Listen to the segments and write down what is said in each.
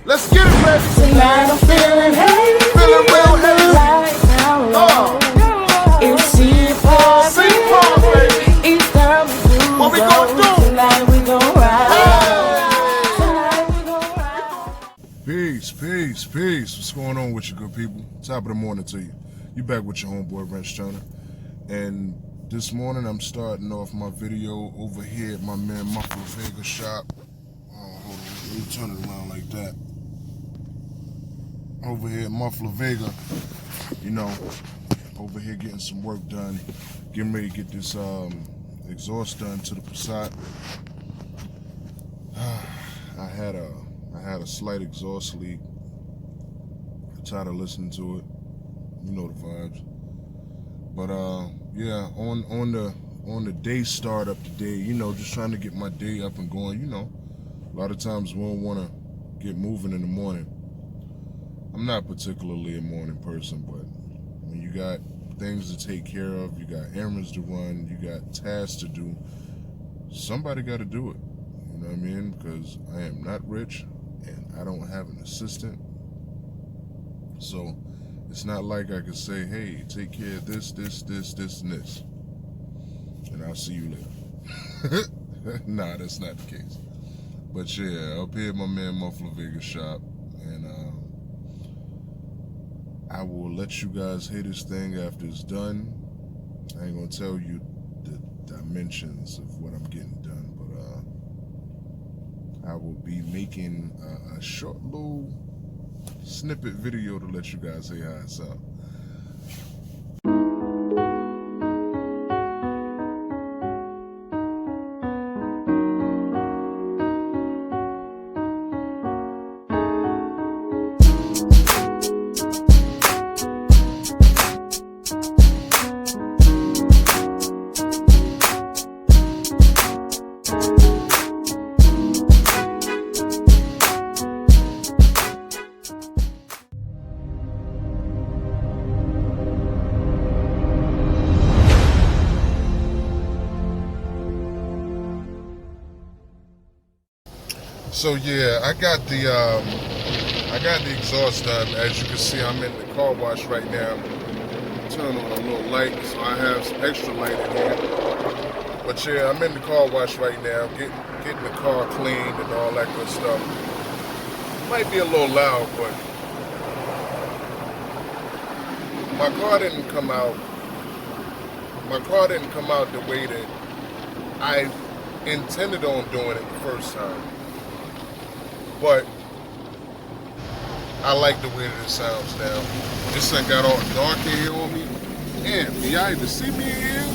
Let's get it, man. Tonight I'm feeling heavy. Feeling real heavy. Lights down low. It's C-Pop, baby. Each time we do. What we gon' do? Tonight we gon' ride. Tonight we gon' ride. Peace, peace, peace. What's going on with you good people? Top of the morning to you. You back with your homeboy Wrenchturna. And this morning I'm starting off my video over here at my man Muffler shop. Hold on, let me turn it around like that. Over here at Muffler Vega, you know, over here getting some work done, getting ready to get this exhaust done to the Passat. I had a slight exhaust leak. I'm tired of listening to it. You know the vibes. But yeah, on the day start up today, you know, just trying to get my day up and going. You know, a lot of times we don't want to get moving in the morning. I'm not particularly a morning person, but when you got things to take care of, you got errands to run, you got tasks to do, somebody got to do it. You know what I mean? Because I am not rich and I don't have an assistant. So it's not like I could say, hey, take care of this, and this, and I'll see you later. Nah, that's not the case. But yeah, up here at my man Muffler Vega shop, and I will let you guys hear this thing after it's done. I ain't gonna tell you the dimensions of what I'm getting done, but I will be making a short little snippet video to let you guys see how it sounds. So yeah, I got the exhaust done. As you can see, I'm in the car wash right now. Turn on a little light, so I have some extra light in here. But yeah, I'm in the car wash right now, getting the car cleaned and all that good stuff. Might be a little loud, but my car didn't come out. My car didn't come out the way that I intended on doing it the first time. But I like the way that it sounds now. This thing got all dark in here on me. Damn, can y'all even see me in here?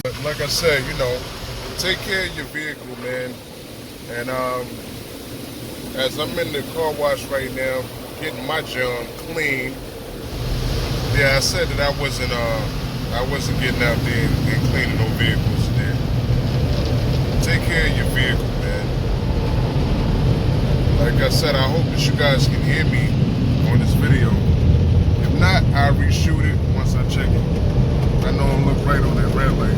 But like I said, you know, take care of your vehicle, man. And as I'm in the car wash right now, getting my junk clean. Yeah, I said that I wasn't getting out there and cleaning no vehicles today. Take care of your vehicle, man. Like I said, I hope that you guys can hear me on this video. If not, I'll reshoot it once I check it. I know I'm look right on that red light.